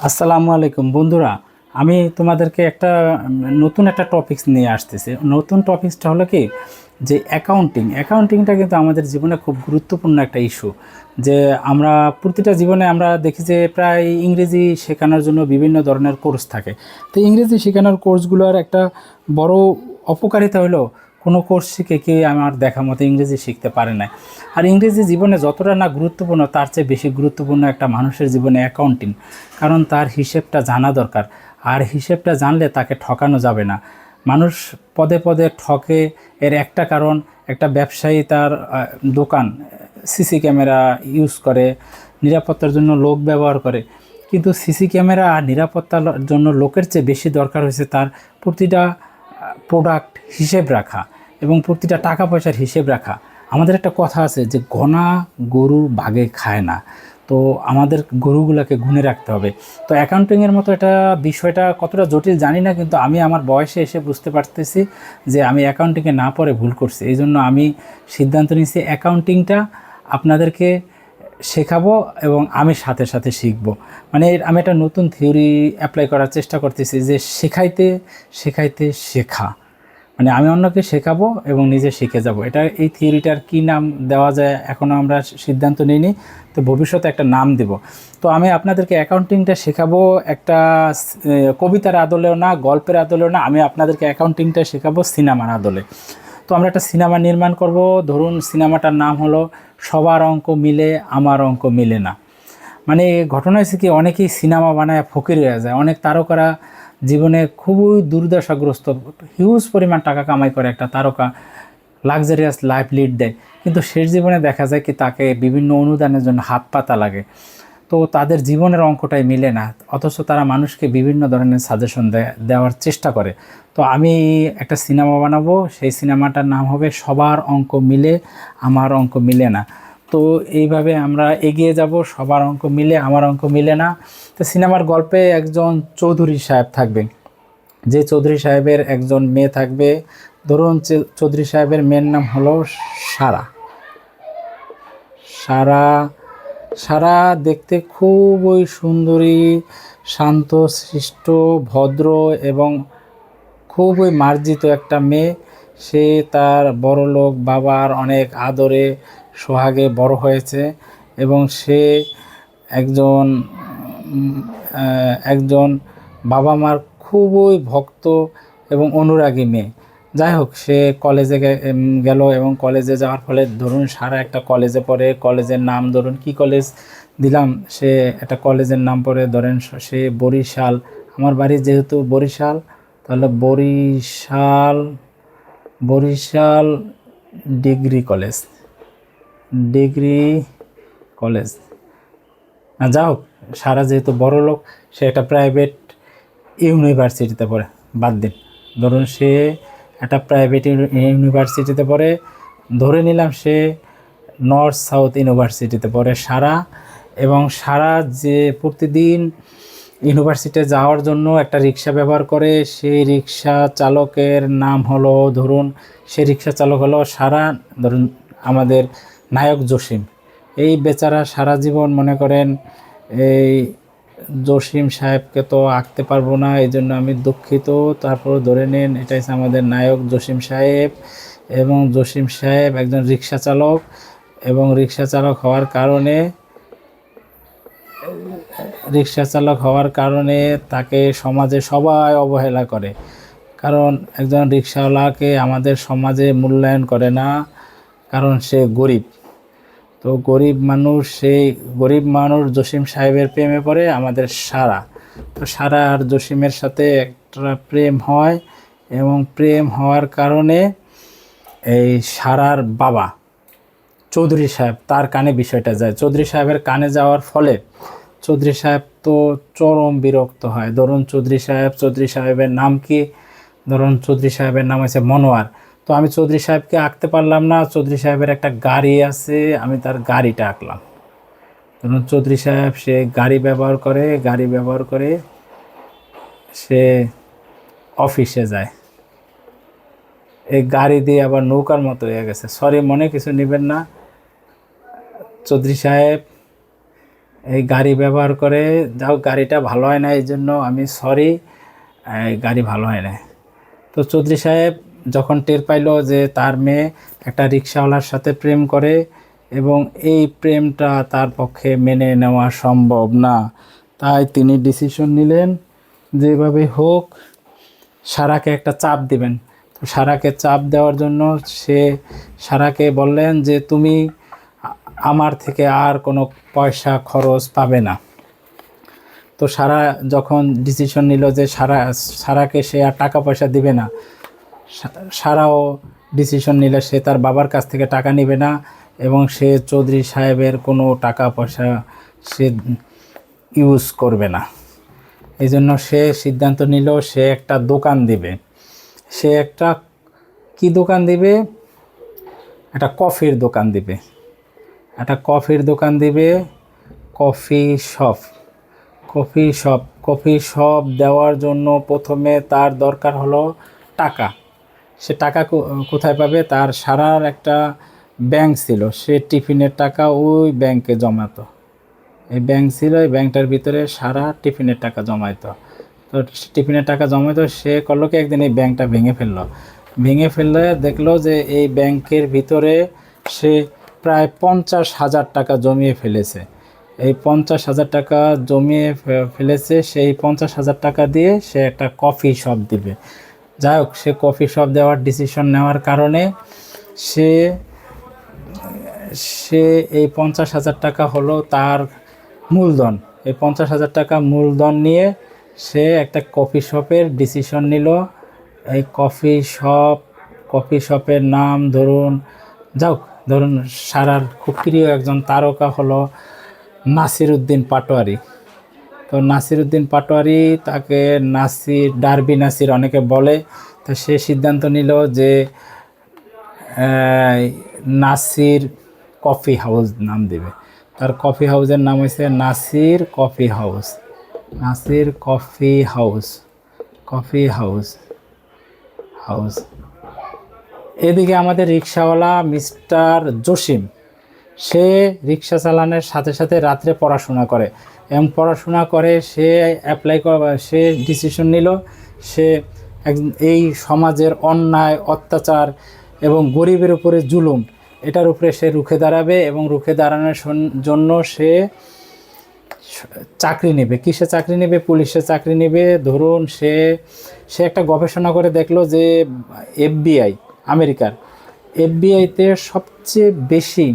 আসসালামু আলাইকুম বন্ধুরা। আমি তোমাদেরকে নতুন একটা টপিকস নিয়ে আসতেছি। নতুন টপিকসটা হলো কি, যে অ্যাকাউন্টিংটা কিন্তু আমাদের জীবনে খুব গুরুত্বপূর্ণ একটা ইস্যু। যে আমরা প্রতিটা জীবনে আমরা দেখি যে প্রায় ইংরেজি শেখানোর জন্য বিভিন্ন ধরনের কোর্স থাকে। তো ইংরেজি শেখানোর কোর্সগুলোর একটা বড় অপকারিতা হলো, কোনো কোর্স শিখে কেউ আমার দেখা মতো ইংরেজি শিখতে পারে না। আর ইংরেজি জীবনে যতটা না গুরুত্বপূর্ণ, তার চেয়ে বেশি গুরুত্বপূর্ণ একটা মানুষের জীবনে অ্যাকাউন্টিং। কারণ তার হিসেবটা জানা দরকার, আর হিসেবটা জানলে তাকে ঠকানো যাবে না। মানুষ পদে পদে ঠকে। এর একটা কারণ, একটা ব্যবসায়ী তার দোকান সিসি ক্যামেরা ইউজ করে, নিরাপত্তার জন্য লোক ব্যবহার করে। কিন্তু সিসি ক্যামেরা আর নিরাপত্তার জন্য লোকের চেয়ে বেশি দরকার হয়েছে তার প্রতিটা প্রোডাক্ট হিসেব রাখা এবং প্রতিটা টাকা পয়সার হিসেব রাখা। আমাদের একটা কথা আছে যে গোনা গরু বাগে খায় না। তো আমাদের গরুগুলোকে গুনে রাখতে হবে। তো অ্যাকাউন্টিংয়ের মতো এটা বিষয়টা কতটা জটিল জানি না, কিন্তু আমি আমার বয়সে এসে বুঝতে পারতেছি যে আমি অ্যাকাউন্টিংয়ে না পড়ে ভুল করছি। এই জন্য আমি সিদ্ধান্ত নিয়েছি অ্যাকাউন্টিংটা আপনাদেরকে শেখাবো এবং আমি সাথে সাথে শিখব। মানে আমি একটা নতুন থিওরি অ্যাপ্লাই করার চেষ্টা করতেছি, যে শেখাইতে শেখাইতে শেখা। মানে আমি অন্যকে শেখাবো এবং নিজে শিখে যাব। এই থিওরিটার কী নাম দেওয়া যায় এখনও আমরা সিদ্ধান্ত নিইনি। তো ভবিষ্যতে একটা নাম দেব। তো আমি আপনাদেরকে অ্যাকাউন্টিংটা শেখাবো একটা কবিতার আদলেও না, গল্পের আদলেও না। আমি আপনাদেরকে অ্যাকাউন্টিংটা শেখাবো সিনেমার আদলে। তো আমরা একটা সিনেমা নির্মাণ করব। ধরুন সিনেমাটার নাম হলো সবার অঙ্ক মিলে আমার অঙ্ক মিলে না। মানে ঘটনা হয়েছে কি, অনেকেই সিনেমা বানায় ফকির হয়ে যায়। অনেক তারকারা জীবনে খুবই দুর্দশাগ্রস্ত, হিউজ পরিমাণ টাকা কামাই করে একটা তারকা, লাক্সারিয়াস লাইফ লিড দেয়। কিন্তু শেষ জীবনে দেখা যায় কি, তাকে বিভিন্ন অনুদানের জন্য হাত পাতা লাগে। তো তাদের জীবনের অঙ্কটাই মিলে না, অথচ তারা মানুষকে বিভিন্ন ধরনের সাজেশন দেওয়ার চেষ্টা করে। তো আমি একটা সিনেমা বানাবো, সেই সিনেমাটার নাম হবে সবার অঙ্ক মিলে আমার অঙ্ক মিলে না। তো এইভাবে আমরা এগিয়ে যাব, সবার অঙ্ক মিলে আমার অঙ্ক মিলে না। তো সিনেমার গল্পে একজন চৌধুরী সাহেব থাকবেন, যে চৌধুরী সাহেবের একজন মেয়ে থাকবে। ধরুন চৌধুরী সাহেবের মেয়ের নাম হলো সারা। সারা সারা দেখতে খুবই সুন্দরী, শান্তশিষ্ট, ভদ্র এবং খুবই মার্জিত একটা মেয়ে। সে তার বড়লোক বাবার অনেক আদরে সোহাগে বড় হয়েছে এবং সে একজন একজন বাবা মার খুবই ভক্ত এবং অনুরাগী মেয়ে। যাই হোক, সে কলেজে গেল এবং কলেজে যাওয়ার ফলে ধরুন সারা একটা কলেজে পড়ে। কলেজের নাম ধরুন কি কলেজ দিলাম, সে একটা কলেজের নাম পড়ে ধরেন সে বরিশাল। আমার বাড়ি যেহেতু বরিশাল, তাহলে Barishal Barishal degree college, degree college. যা হোক, সারা যেহেতু বড় লোক, সে একটা প্রাইভেট ইউনিভার্সিটিতে পড়ে। বাদ দিন, ধরুন সে একটা প্রাইভেট ইউনিভার্সিটিতে পড়ে। ধরে নিলাম সে নর্থ সাউথ ইউনিভার্সিটিতে পড়ে সারা। এবং সারা যে প্রতিদিন ইউনিভার্সিটিতে যাওয়ার জন্য একটা রিক্সা ব্যবহার করে, সেই রিক্সা চালকের নাম হলো, ধরুন সে রিক্সা চালক হলো সারা, ধরুন আমাদের নায়ক জসিম। এই বেচারা সারা জীবন মনে করেন, এই জসিম সাহেবকে তো আঁকতে পারবো না, এই জন্য আমি দুঃখিত। তারপর ধরে নেন এটাই আমাদের নায়ক জসিম সাহেব। এবং জসিম সাহেব একজন রিক্সা চালক, এবং রিক্সা চালক হওয়ার কারণে তাকে সমাজে সবাই অবহেলা করে। কারণ একজন রিক্সাওয়ালাকে আমাদের সমাজে মূল্যায়ন করে না, কারণ সে গরিব। তো সেই গরিব মানুষ জসিম সাহেবের প্রেমে পড়ে আমাদের সারা। তো সারা আর জসিমের সাথে একটা প্রেম হয়, এবং প্রেম হওয়ার কারণে এই সারার বাবা চৌধুরী সাহেব, তার কানে বিষয়টা যায়। চৌধুরী সাহেবের কানে যাওয়ার ফলে চৌধুরী সাহেব তো চরম বিরক্ত হয়। ধরুন চৌধুরী সাহেবের নাম কি, ধরুন চৌধুরী সাহেবের নাম হচ্ছে মনোয়ার। তো আমি চৌধুরী সাহেবকে আঁকতে পারলাম না। চৌধুরী সাহেবের একটা গাড়ি আছে, আমি তার গাড়িটা আঁকলাম। ধরুন চৌধুরী সাহেব সে গাড়ি ব্যবহার করে সে অফিসে যায়। এই গাড়ি দিয়ে আবার নৌকার মতো হয়ে গেছে। সরি, মনে কিছু নেবেন না। চৌধুরী সাহেব এই গাড়ি ব্যবহার করে, যাও গাড়িটা ভালো হয় না, এই জন্য আমি সরি, গাড়ি ভালো হয় না। তো চৌধুরী সাহেব যখন টের পাইলো যে তার মেয়ে একটা রিক্সাওয়ালার সাথে প্রেম করে এবং এই প্রেমটা তার পক্ষে মেনে নেওয়া সম্ভব না, তাই তিনি ডিসিশন নিলেন যেভাবে হোক সারাকে একটা চাপ দিবেন। তো সারাকে চাপ দেওয়ার জন্য সে সারাকে বললেন যে তুমি আমার থেকে আর কোনো পয়সা খরচ পাবে না। তো সারা যখন ডিসিশন নিল যে সারাকে সে আর টাকা পয়সা দিবে না, সারাও ডিসিশন নিলে সে তার বাবার কাছ থেকে টাকা নেবে না এবং সে চৌধুরী সাহেবের কোনো টাকা পয়সা সে ইউজ করবে না। এই জন্য সে সিদ্ধান্ত নিল সে একটা দোকান দিবে। সে একটা কি দোকান দিবে? একটা কফির দোকান দিবে। একটা কফির দোকান দিবে, কফি শপ। কফি শপ দেওয়ার জন্য প্রথমে তার দরকার হলো টাকা। সে টাকা কোথায় পাবে? তার সারার একটা ব্যাংক ছিল, সে টিফিনের টাকা ওই ব্যাংকে জমাতো। এই ব্যাংক ছিল, এই ব্যাংকটার ভিতরে সারা টিফিনের টাকা জমাইতো। তো টিফিনের টাকা জমাইতো, সে করলো কি একদিন এই ব্যাংকটা ভেঙে ফেললে দেখলো যে এই ব্যাংকের ভিতরে সে প্রায় 50,000 টাকা জমিয়ে ফেলেছে। এই 50,000 টাকা জমিয়ে ফেলেছে, সেই 50,000 টাকা দিয়ে সে একটা কফি শপ দিবে। যাই হোক, সে কফি শপ দেওয়ার ডিসিশন নেওয়ার কারণে সে এই 50,000 টাকা হলো তার মূলধন। এই 50,000 টাকা মূলধন নিয়ে সে একটা কফি শপের ডিসিশন নিল। এই কফি শপের নাম ধরুন সারার খুব প্রিয় একজন তারকা হলো নাসিরউদ্দিন পাটোয়ারি। তো নাসিরউদ্দিন পাটোয়ারি, তাকে ডার্বি নাসির অনেকে বলে। তো সে সিদ্ধান্ত নিল যে নাসির কফি হাউস নাম দেবে। তার কফি হাউসের নাম হয়েছে নাসির কফি হাউস। এদিকে আমাদের রিক্সাওয়ালা মিস্টার জসিম, সে রিক্সা চালানোর সাথে সাথে রাত্রে পড়াশোনা করে এবং সে ডিসিশন নিল সে এই সমাজের অন্যায়, অত্যাচার এবং গরিবের উপরে জুলুম, এটার উপরে সে রুখে দাঁড়াবে এবং রুখে দাঁড়ানোর জন্য সে চাকরি নেবে। কিসে চাকরি নেবে? পুলিশে চাকরি নেবে। ধরুন সে একটা গবেষণা করে দেখলো যে আমেরিকার এফবিআইতে সবচেয়ে বেশি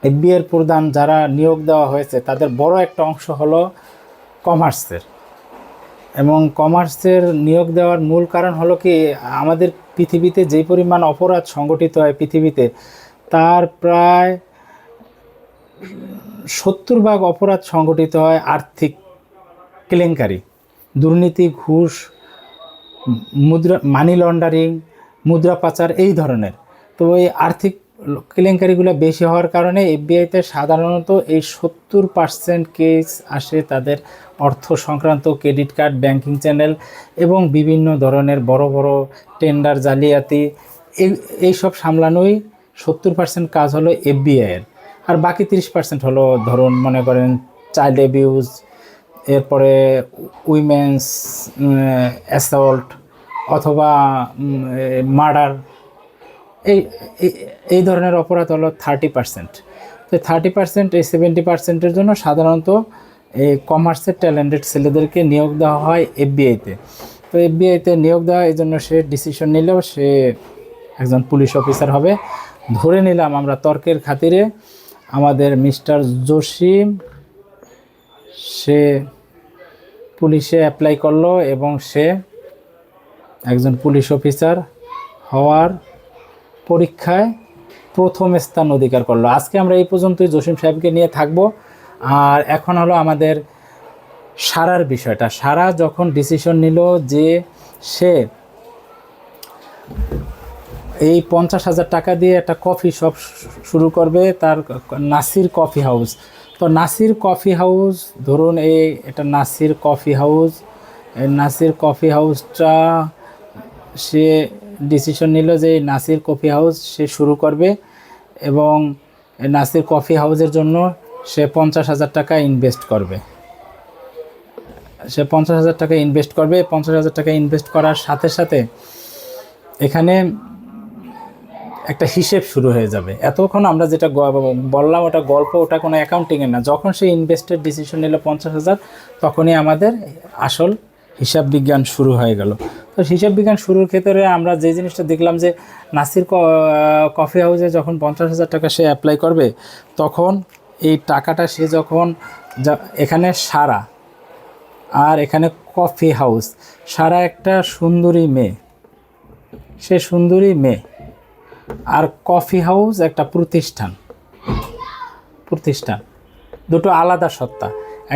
এফবিআইয়ের প্রধান যারা নিয়োগ দেওয়া হয়েছে তাদের বড় একটা অংশ হলো কমার্সের। এবং কমার্সের নিয়োগ দেওয়ার মূল কারণ হলো কি, আমাদের পৃথিবীতে যেই পরিমাণ অপরাধ সংগঠিত হয় পৃথিবীতে, তার প্রায় 70% অপরাধ সংগঠিত হয় আর্থিক কেলেঙ্কারি, দুর্নীতি, ঘুষ, মানি লন্ডারিং, মুদ্রা পাচার, এই ধরনের। তো এই আর্থিক কেলেঙ্কারিগুলো বেশি হওয়ার কারণে এফবিআইতে সাধারণত এই 70% কেস আসে তাদের অর্থ সংক্রান্ত, ক্রেডিট কার্ড, ব্যাংকিং চ্যানেল এবং বিভিন্ন ধরনের বড় বড় টেন্ডার জালিয়াতি, এইসব সামলানোই 70% কাজ হলো এফবিআইয়ের। আর বাকি 30% হলো ধরুন মনে করেন চাইল্ড অ্যাবিউজ, এরপরে উইমেন্স অ্যাসল্ট অথবা মার্ডার, এই ধরনের অপরাধ হলো 30%। তো 30%, এই 70%-এর জন্য সাধারণত এই কমার্সের ট্যালেন্টেড ছেলেদেরকে নিয়োগ দেওয়া হয় এফবিআইতে। তো এফবিআইতে নিয়োগ দেওয়া, এই জন্য সে ডিসিশন নিলেও সে একজন পুলিশ অফিসার হবে। ধরে নিলাম আমরা তর্কের খাতিরে আমাদের মিস্টার জসিম সে পুলিশে অ্যাপ্লাই করলো এবং সে একজন পুলিশ অফিসার হওয়ার পরীক্ষায় প্রথম স্থান অধিকার করলো। আজকে আমরা এই পর্যন্তই জসিম সাহেবকে নিয়ে থাকবো। আর এখন হলো আমাদের সারার বিষয়টা। সারা যখন ডিসিশন নিল যে সে এই 50,000 টাকা দিয়ে একটা কফি শপ শুরু করবে, তার নাসির কফি হাউস। তো নাসির কফি হাউস, ধরুন এটা নাসির কফি হাউস। এই নাসির কফি হাউসটা সে ডিসিশন নিল যে নাসির কফি হাউস সে শুরু করবে এবং নাসির কফি হাউসের জন্য সে 50,000 টাকা ইনভেস্ট করবে। সে 50,000 টাকা ইনভেস্ট করবে। 50,000 টাকা ইনভেস্ট করার সাথে সাথে এখানে একটা হিসেব শুরু হয়ে যাবে। এতক্ষণ আমরা যেটা বললাম ওটা গল্প, ওটা কোনো অ্যাকাউন্টিংয়ের না। যখন সে ইনভেস্টের ডিসিশন নিল 50,000, তখনই আমাদের আসল হিসাব বিজ্ঞান শুরু হয়ে গেল। তো হিসাব বিজ্ঞান শুরুর ক্ষেত্রে আমরা যে জিনিসটা দেখলাম যে নাসির কফি হাউসে যখন 50,000 টাকা সে অ্যাপ্লাই করবে, তখন এই টাকাটা সে যখন এখানে সারা আর এখানে কফি হাউস, সারা একটা সুন্দরী মেয়ে, সে সুন্দরী মেয়ে, আর কফি হাউস একটা প্রতিষ্ঠান, দুটো আলাদা সত্তা।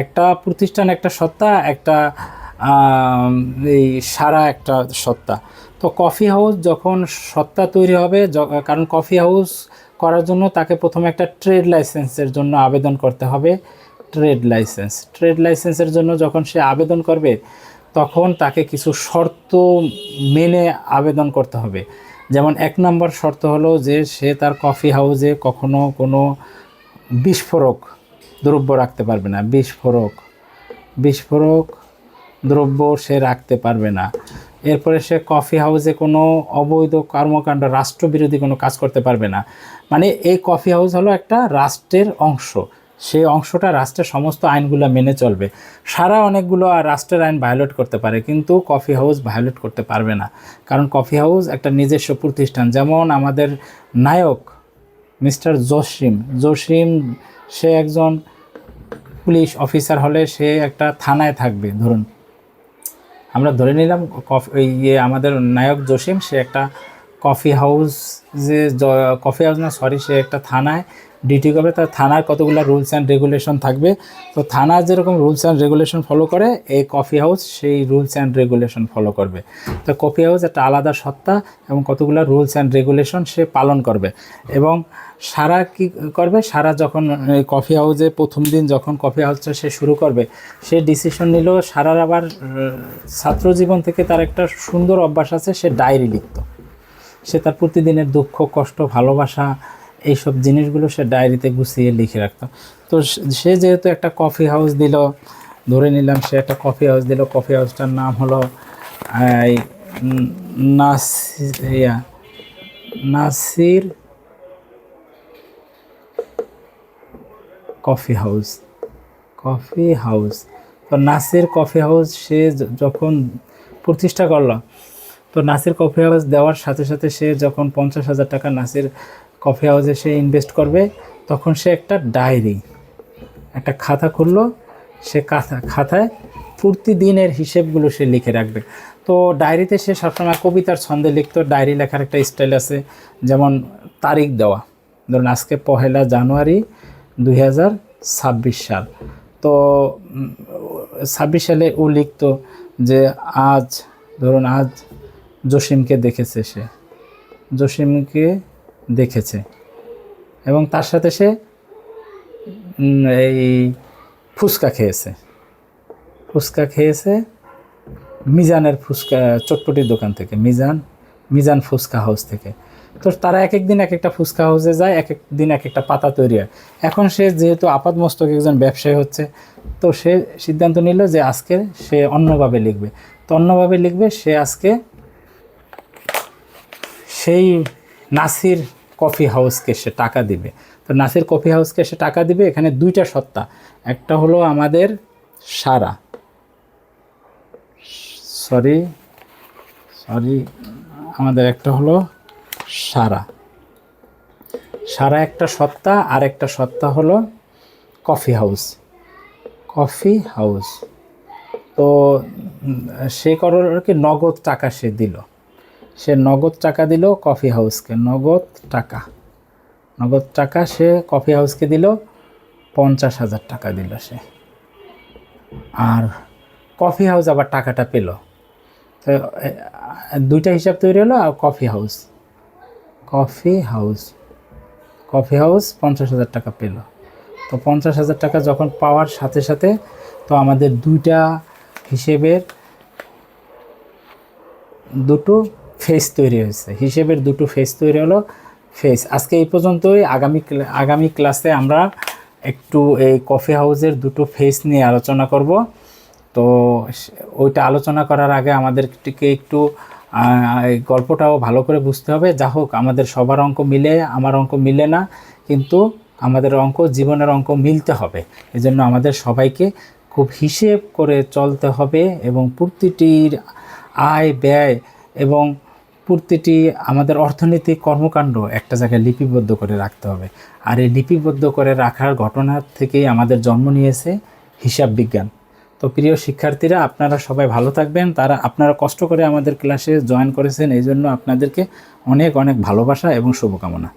একটা প্রতিষ্ঠান একটা সত্তা, একটা এই সারা একটা সত্তা। তো কফি হাউস যখন সত্তা তৈরি হবে, কারণ কফি হাউস করার জন্য তাকে প্রথমে একটা ট্রেড লাইসেন্সের জন্য আবেদন করতে হবে। ট্রেড লাইসেন্সের জন্য যখন সে আবেদন করবে, তখন তাকে কিছু শর্ত মেনে আবেদন করতে হবে। যেমন 1 নম্বর শর্ত হলো যে সে তার কফি হাউসে কখনো কোনো বিস্ফোরক দ্রব্য রাখতে পারবে না। বিস্ফোরক দ্রব্য সে রাখতে পারবে না। এরপরে সে কফি হাউসে কোনো অবৈধ কর্মকাণ্ড, রাষ্ট্রবিরোধী কোনো কাজ করতে পারবে না। মানে এই কফি হাউস হলো একটা রাষ্ট্রের অংশ, সেই অংশটা রাষ্ট্রের সমস্ত আইনগুলো মেনে চলবে। সারা অনেকগুলো রাষ্ট্রের আইন ভায়োলেট করতে পারে, কিন্তু কফি হাউস ভায়োলেট করতে পারবে না, কারণ কফি হাউস একটা নিজস্ব প্রতিষ্ঠান। যেমন আমাদের নায়ক মিস্টার জসিম, সে একজন পুলিশ অফিসার হলে সে একটা থানায় থাকবে। ধরুন আমরা ধরে নিলাম আমাদের নায়ক জসিম, সে একটা কফি হাউস সে একটা থানায় ডিউটি করবে। তার থানার কতগুলো রুলস অ্যান্ড রেগুলেশন থাকবে। তো থানা যেরকম রুলস অ্যান্ড রেগুলেশন ফলো করে, এই কফি হাউস সেই রুলস অ্যান্ড রেগুলেশন ফলো করবে। তো কফি হাউস একটা আলাদা সত্তা এবং কতগুলো রুলস অ্যান্ড রেগুলেশন সে পালন করবে। এবং সারা কি করবে, সারা যখন কফি হাউসে প্রথম দিন যখন কফি হাউসটা সে শুরু করবে, সে ডিসিশন নিল। সারার আবার ছাত্র জীবন থেকে তার একটা সুন্দর অভ্যাস আছে, সে ডায়েরি লিখত। সে তার প্রতিদিনের দুঃখ, কষ্ট, ভালোবাসা, এইসব জিনিসগুলো সে ডায়েরিতে গুছিয়ে লিখে রাখত। তো সে যেহেতু একটা কফি হাউস দিল, ধরে নিলাম সে একটা কফি হাউস দিল, কফি হাউসটার নাম হলো নাসির কফি হাউস। তো নাসির কফি হাউস সে যখন প্রতিষ্ঠা করলো, তো নাসির কফি হাউস দেওয়ার সাথে সাথে সে যখন 50,000 টাকা নাসির কফি হাউসে সে ইনভেস্ট করবে, তখন সে একটা খাতা খুললো। সে খাতায় প্রতিদিনের হিসেবগুলো সে লিখে রাখবে। তো ডায়েরিতে সে সবসময় কবিতার ছন্দে লিখত। ডায়েরি লেখার একটা স্টাইল আছে, যেমন তারিখ দেওয়া। ধরুন আজকে 1 জানুয়ারি 2026 সাল। তো 26 সালে ও লিখত যে আজ জসিমকে দেখেছে এবং তার সাথে সে এই ফুচকা খেয়েছে মিজানের চটপটির দোকান থেকে, মিজান ফুচকা হাউস থেকে। তো তারা এক দিন এক একটা ফুচকা হাউসে যায়, এক দিন এক একটা পাতা তৈরি হয়। এখন সে যেহেতু আপাতমস্তক একজন ব্যবসায়ী হচ্ছে, তো সে সিদ্ধান্ত নিল যে আজকে সে অন্যভাবে লিখবে। সে আজকে সেই নাসির কফি হাউসকে সে টাকা দিবে। তো নাসির কফি হাউসকে সে টাকা দিবে। এখানে 2টা সত্তা, একটা হলো আমাদের আমাদের একটা হলো সারা একটা সত্তা, আর একটা সত্তা হলো কফি হাউস। তো সে কি নগদ টাকা নগদ টাকা দিল কফি হাউসকে। নগদ টাকা সে কফি হাউসকে দিল, 50,000 টাকা দিল সে। আর কফি হাউস আবার টাকাটা পেল। তো 2টা হিসাব তৈরি হলো। আর কফি হাউস 50,000 টাকা পেল। তো 50,000 টাকা যখন পাওয়ার সাথে সাথে, তো আমাদের 2টা হিসেবের 2টো ফেস তৈরি হয়েছে। হিসেবের 2টো ফেস তৈরি হলো। আজকে এই পর্যন্তই। আগামী ক্লাসে আমরা একটু এই কফি হাউসের দুটো ফেস নিয়ে আলোচনা করব। তো ওইটা আলোচনা করার আগে আমাদেরকে একটু এই গল্পটাও ভালো করে বুঝতে হবে। যা হোক, আমাদের সবার অঙ্ক মিলে, আমার অঙ্ক মিলে না, কিন্তু আমাদের অঙ্ক, জীবনের অঙ্ক মিলতে হবে। এজন্য আমাদের সবাইকে খুব হিসেব করে চলতে হবে এবং প্রতিটির আয় ব্যয় এবং প্রতিটি আমাদের অর্থনৈতিক কর্মকাণ্ড একটা জায়গায় লিপিবদ্ধ করে রাখতে হবে। আর এই লিপিবদ্ধ করে রাখার ঘটনা থেকেই আমাদের জন্ম নিয়েছে হিসাব বিজ্ঞান। তো প্রিয় শিক্ষার্থীরা, আপনারা সবাই ভালো থাকবেন। আপনারা কষ্ট করে আমাদের ক্লাসে জয়েন করেছেন, এই জন্য আপনাদেরকে অনেক অনেক ভালোবাসা এবং শুভকামনা।